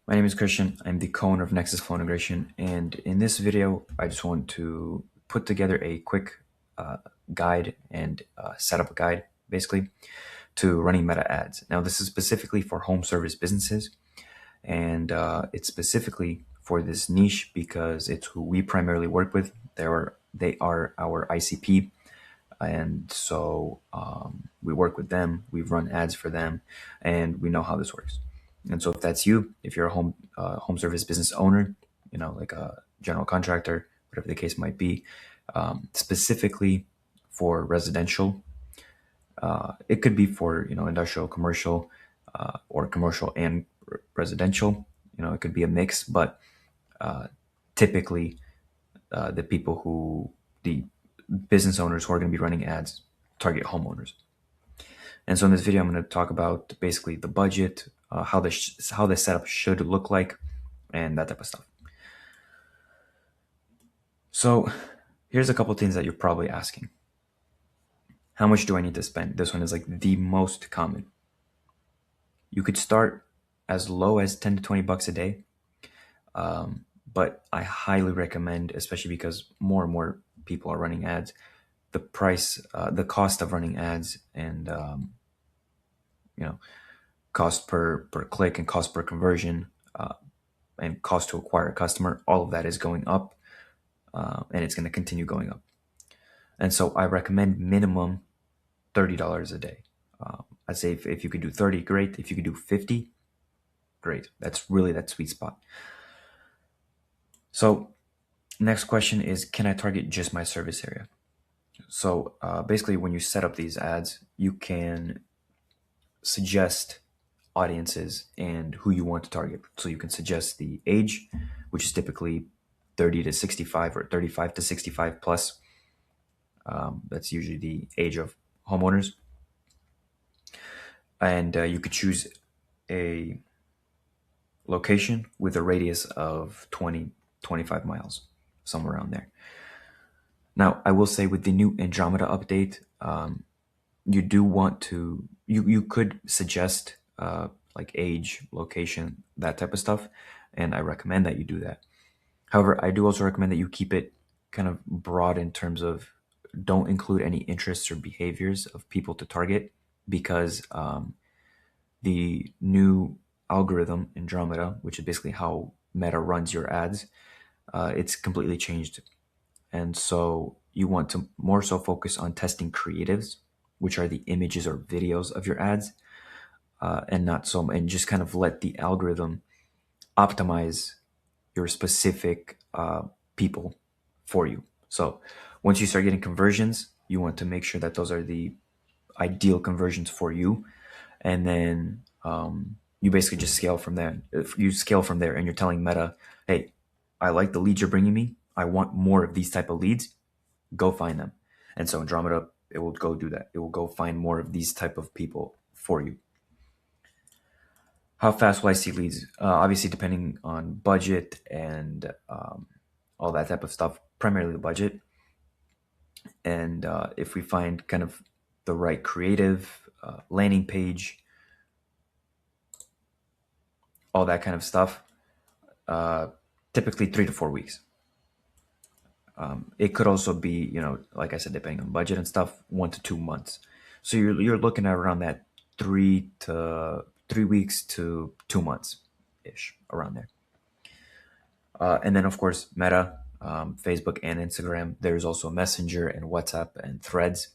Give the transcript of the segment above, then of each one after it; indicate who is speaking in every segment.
Speaker 1: My name is Christian. I'm the co-owner of Nexus Flow Integration, and in this video, I just want to put together a quick uh, guide and setup guide, basically, to running meta ads. Now, this is specifically for home service businesses, and it's specifically for this niche because it's who we primarily work with. They are our ICP, and so we work with them. We've run ads for them, and we know how this works. And so, if that's you, if you're a home service business owner, like a general contractor, whatever the case might be, specifically for residential, it could be for industrial, commercial, or commercial and residential. It could be a mix, but typically, the business owners who are going to be running ads target homeowners. And so in this video, I'm going to talk about basically the budget, how the setup should look like, and that type of stuff. So here's a couple things that you're probably asking. How much do I need to spend? This one is like the most common. You could start as low as 10 to 20 bucks a day. But I highly recommend, especially because more and more people are running ads, the cost of running ads and cost per click and cost per conversion and cost to acquire a customer, all of that is going up, and it's going to continue going up. And so I recommend minimum $30 a day. I'd say if you could do 30, great. If you could do 50, great. That's really that sweet spot. So next question is, can I target just my service area? So basically, when you set up these ads, you can suggest audiences and who you want to target. So you can suggest the age, which is typically 30 to 65 or 35 to 65 plus. That's usually the age of homeowners. And you could choose a location with a radius of 20, 25 miles, somewhere around there. Now, I will say with the new Andromeda update, you do want to, you could suggest like age, location, that type of stuff. And I recommend that you do that. However, I do also recommend that you keep it kind of broad in terms of don't include any interests or behaviors of people to target, because the new algorithm Andromeda, which is basically how Meta runs your ads, it's completely changed. And so you want to more so focus on testing creatives, which are the images or videos of your ads, and just kind of let the algorithm optimize your specific people for you. So once you start getting conversions, you want to make sure that those are the ideal conversions for you, and then you basically just scale from there. If you scale from there, and you're telling Meta, "Hey, I like the leads you're bringing me. I want more of these type of leads. Go find them." And so Andromeda, it will go do that. It will go find more of these type of people for you. How fast will I see leads? Obviously, depending on budget and all that type of stuff, primarily the budget. And if we find kind of the right creative landing page, all that kind of stuff, typically 3 to 4 weeks. It could also be, like I said, depending on budget and stuff, 1 to 2 months. So you're looking at around that 3 weeks to 2 months ish, around there. And then of course Meta, Facebook and Instagram. There's also Messenger and WhatsApp and Threads,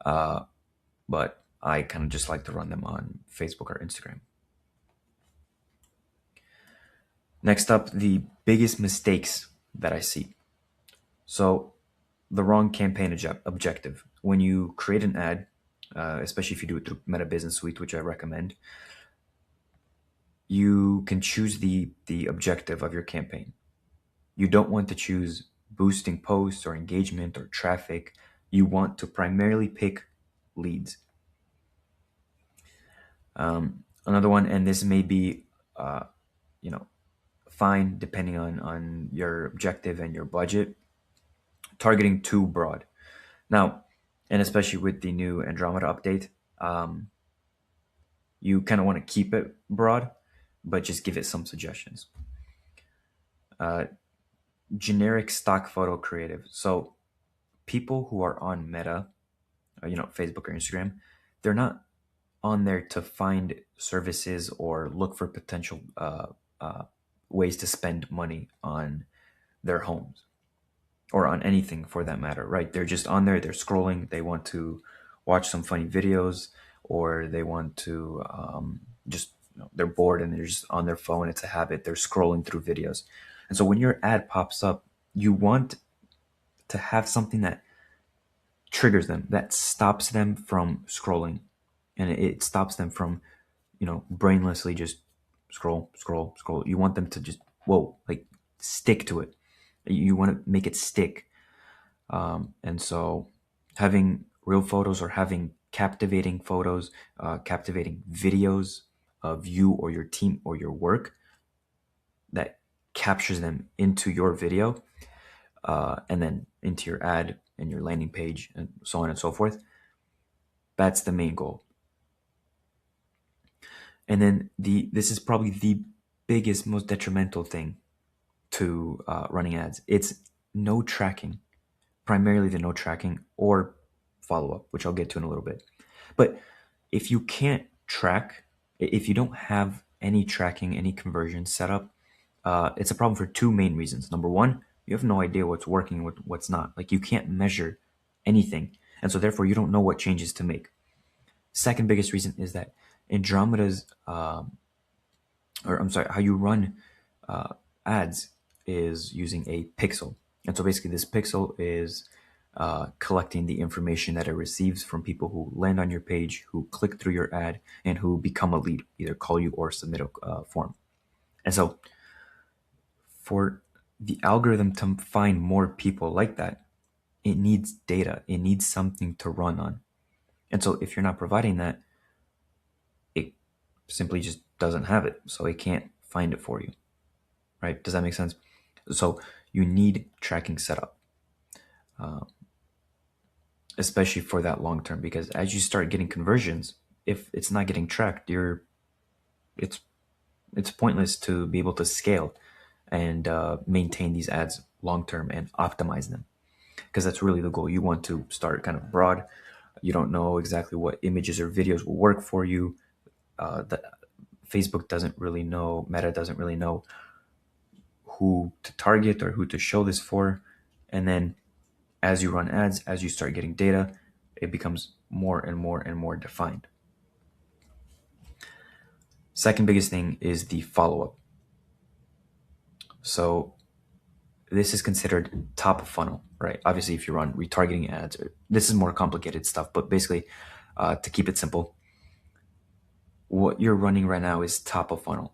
Speaker 1: but I kind of just like to run them on Facebook or Instagram. Next up, the biggest mistakes that I see. So the wrong campaign objective. When you create an ad, especially if you do it through Meta Business Suite, which I recommend, you can choose the objective of your campaign. You don't want to choose boosting posts or engagement or traffic. You want to primarily pick leads. Another one, and this may be, fine depending on your objective and your budget, targeting too broad. Now, and especially with the new Andromeda update, you kind of want to keep it broad, but just give it some suggestions. Uh, Generic stock photo creative. So people who are on Meta, Facebook or Instagram, they're not on there to find services or look for potential ways to spend money on their homes or on anything for that matter, right? They're just on there, they're scrolling, they want to watch some funny videos, or they want to just, they're bored and they're just on their phone. It's a habit. They're scrolling through videos. And so when your ad pops up, you want to have something that triggers them, that stops them from scrolling. And it stops them from, brainlessly just scroll, scroll, scroll. You want them to just, whoa, like stick to it. You want to make it stick. And so having real photos or having captivating photos, captivating videos of you or your team or your work that captures them into your video, and then into your ad and your landing page and so on and so forth. That's the main goal. And then this is probably the biggest, most detrimental thing to running ads. It's no tracking, primarily the no tracking or follow up, which I'll get to in a little bit. But if you can't track, if you don't have any tracking, any conversion set up, it's a problem for two main reasons. Number one, you have no idea what's working and what's not. Like you can't measure anything. And so therefore you don't know what changes to make. Second biggest reason is that Andromeda's, or I'm sorry, how you run ads is using a pixel. And so basically this pixel is collecting the information that it receives from people who land on your page, who click through your ad, and who become a lead, either call you or submit a form. And so for the algorithm to find more people like that, it needs data. It needs something to run on. And so if you're not providing that, it simply just doesn't have it. So it can't find it for you. Right? Does that make sense? So you need tracking set up, especially for that long term, because as you start getting conversions, if it's not getting tracked, it's pointless to be able to scale and maintain these ads long term and optimize them, because that's really the goal. You want to start kind of broad. You don't know exactly what images or videos will work for you. That Facebook doesn't really know, Meta doesn't really know who to target or who to show this for. And then as you run ads, as you start getting data, it becomes more and more and more defined. Second biggest thing is the follow-up. So this is considered top of funnel, right? Obviously, if you run retargeting ads, this is more complicated stuff, but basically, to keep it simple, what you're running right now is top of funnel,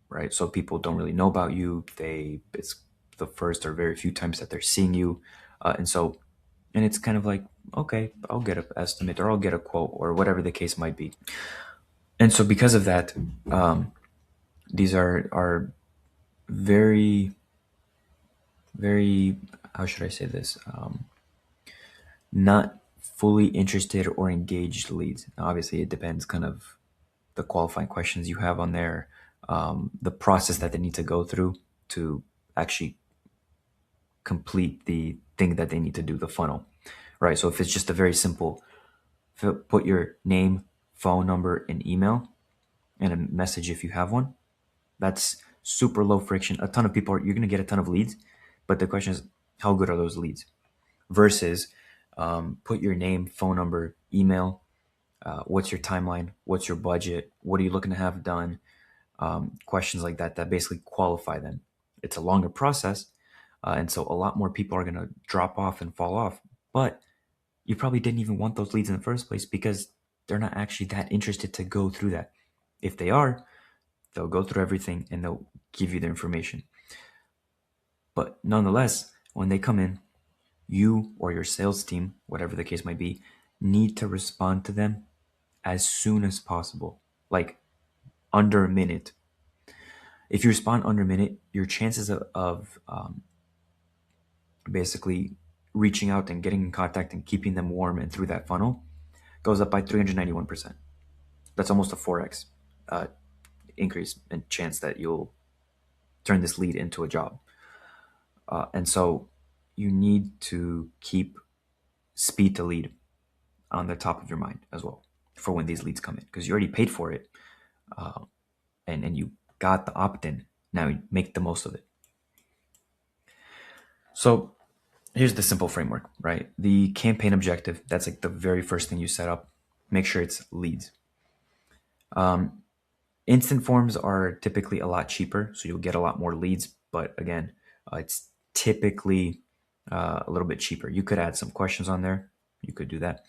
Speaker 1: right? So people don't really know about you. It's the first or very few times that they're seeing you. And it's kind of like, okay, I'll get an estimate or I'll get a quote or whatever the case might be. And so because of that, these are very, very, how should I say this? Not fully interested or engaged leads. Now, obviously, it depends kind of the qualifying questions you have on there, the process that they need to go through to actually complete the thing that they need to do, the funnel, right? So if it's just a very simple, put your name, phone number, and email, and a message if you have one, that's super low friction. A ton of people you're going to get a ton of leads, but the question is, how good are those leads? Versus put your name, phone number, email, what's your timeline, what's your budget, what are you looking to have done, questions like that basically qualify them. It's a longer process, and so a lot more people are going to drop off and fall off, but you probably didn't even want those leads in the first place because they're not actually that interested to go through that. If they are, they'll go through everything and they'll give you the information. But nonetheless, when they come in, you or your sales team, whatever the case might be, need to respond to them as soon as possible, like under a minute. If you respond under a minute, your chances of basically reaching out and getting in contact and keeping them warm and through that funnel goes up by 391%. That's almost a 4x increase in chance that you'll turn this lead into a job. And so you need to keep speed to lead on the top of your mind as well for when these leads come in, because you already paid for it, and you got the opt-in. Now you make the most of it. So here's the simple framework, right? The campaign objective, that's like the very first thing you set up. Make sure it's leads. Instant forms are typically a lot cheaper, so you'll get a lot more leads. But again, it's typically a little bit cheaper. You could add some questions on there. You could do that.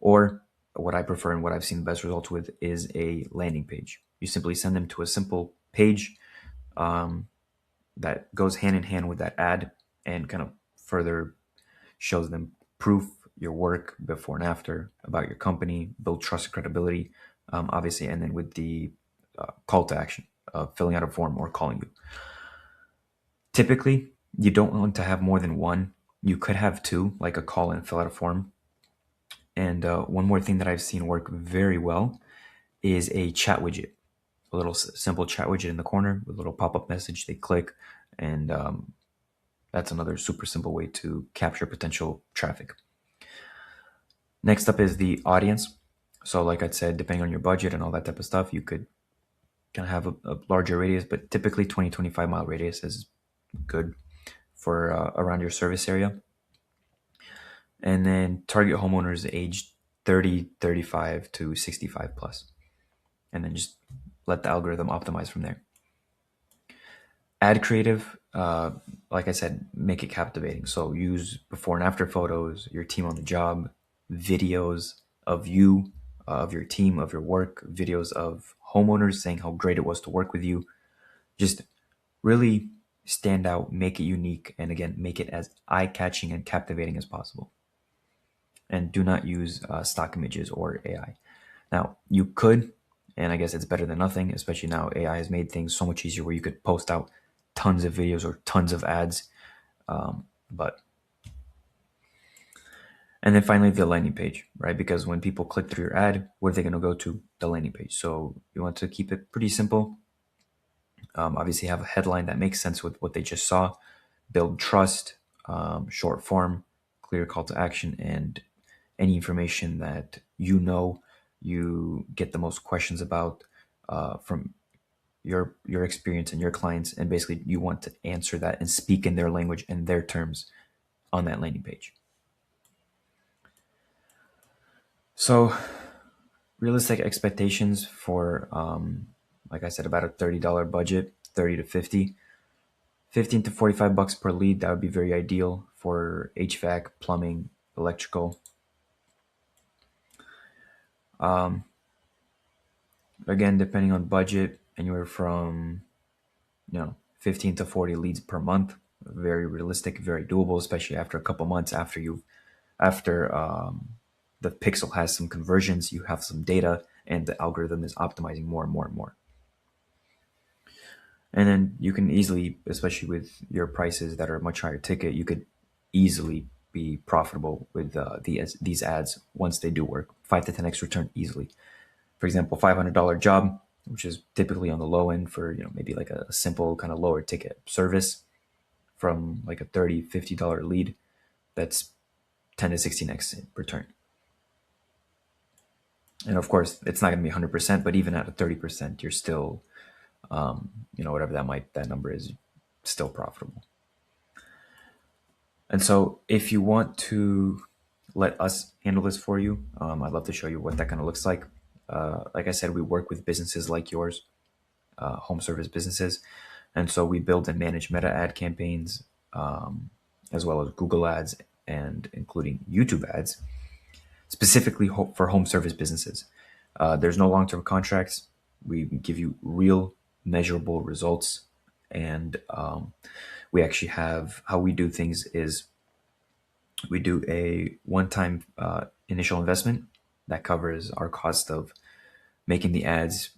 Speaker 1: Or what I prefer and what I've seen the best results with is a landing page. You simply send them to a simple page that goes hand in hand with that ad and kind of further shows them proof, your work before and after, about your company, build trust and credibility, obviously, and then with the call to action of filling out a form or calling you. Typically, you don't want to have more than one. You could have two, like a call and fill out a form. And one more thing that I've seen work very well is a chat widget, a little simple chat widget in the corner with a little pop-up message. They click, and that's another super simple way to capture potential traffic. Next up is the audience. So like I said, depending on your budget and all that type of stuff, you could kind of have a larger radius, but typically 20-25 mile radius is good for around your service area. And then target homeowners aged 30, 35 to 65 plus. And then just let the algorithm optimize from there. Ad creative, like I said, make it captivating. So use before and after photos, your team on the job, videos of you, of your team, of your work, videos of homeowners saying how great it was to work with you. Just really stand out, make it unique, and again, make it as eye-catching and captivating as possible. And do not use stock images or AI. Now, you could, and I guess it's better than nothing, especially now AI has made things so much easier where you could post out tons of videos or tons of ads. And then finally, the landing page, right? Because when people click through your ad, where are they going to go to? The landing page. So you want to keep it pretty simple. Obviously, have a headline that makes sense with what they just saw. Build trust, short form, clear call to action, and any information that you get the most questions about from your experience and your clients, and basically you want to answer that and speak in their language and their terms on that landing page. So realistic expectations for like I said, about a $30 budget, 30 to 50, 15 to 45 bucks per lead. That would be very ideal for HVAC, plumbing, electrical. Again, depending on budget, anywhere from 15 to 40 leads per month. Very realistic, very doable, especially after a couple months after the pixel has some conversions, you have some data, and the algorithm is optimizing more and more and more. And then you can easily, especially with your prices that are much higher ticket, you could easily be profitable with these ads once they do work. 5 to 10x return easily. For example, $500 job, which is typically on the low end for maybe like a simple kind of lower ticket service, from like a $30, $50 lead, that's 10 to 16x return. And of course, it's not going to be 100%, but even at a 30%, you're still, whatever that number is, still profitable. And so if you want to let us handle this for you, I'd love to show you what that kind of looks like. Like I said, we work with businesses like yours, home service businesses. And so we build and manage meta ad campaigns, as well as Google ads, and including YouTube ads, specifically for home service businesses. There's no long-term contracts. We give you real measurable results. And we actually have, how we do things is we do a one-time initial investment that covers our cost of making the ads,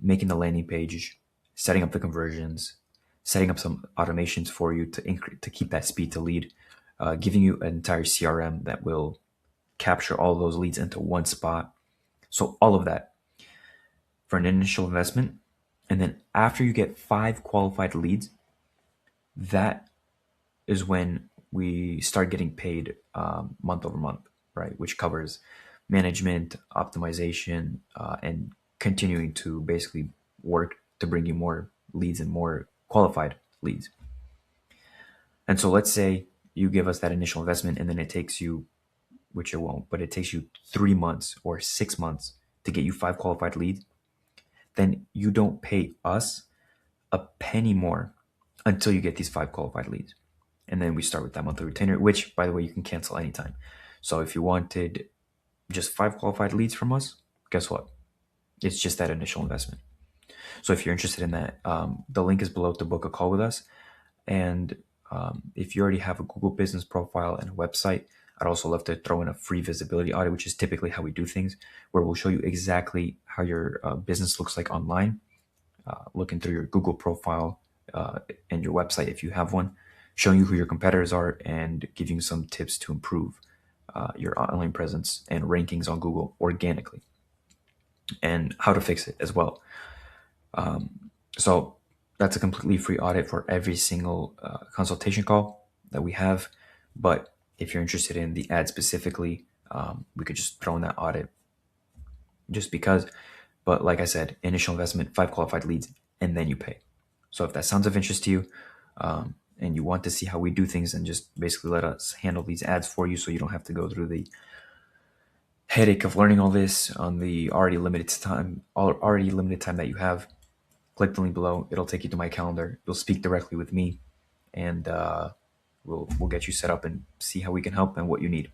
Speaker 1: making the landing page, setting up the conversions, setting up some automations for you to keep that speed to lead, giving you an entire CRM that will capture all those leads into one spot. So all of that for an initial investment, And then after you get 5 qualified leads, that is when we start getting paid month over month, right? Which covers management, optimization, and continuing to basically work to bring you more leads and more qualified leads. And so let's say you give us that initial investment and then it takes you, which it won't, but it takes you 3 months or 6 months to get you 5 qualified leads, then you don't pay us a penny more until you get these 5 qualified leads. And then we start with that monthly retainer, which, by the way, you can cancel anytime. So if you wanted just 5 qualified leads from us, guess what? It's just that initial investment. So if you're interested in that, the link is below to book a call with us. And if you already have a Google business profile and a website, I'd also love to throw in a free visibility audit, which is typically how we do things, where we'll show you exactly how your business looks like online, looking through your Google profile and your website if you have one, showing you who your competitors are, and giving you some tips to improve your online presence and rankings on Google organically, and how to fix it as well. So that's a completely free audit for every single consultation call that we have. But if you're interested in the ad specifically, we could just throw in that audit just because. But like I said, initial investment, 5 qualified leads, and then you pay. So if that sounds of interest to you, and you want to see how we do things, and just basically let us handle these ads for you so you don't have to go through the headache of learning all this on the already limited time that you have, click the link below. It'll take you to my calendar. You'll speak directly with me, and we'll get you set up and see how we can help and what you need.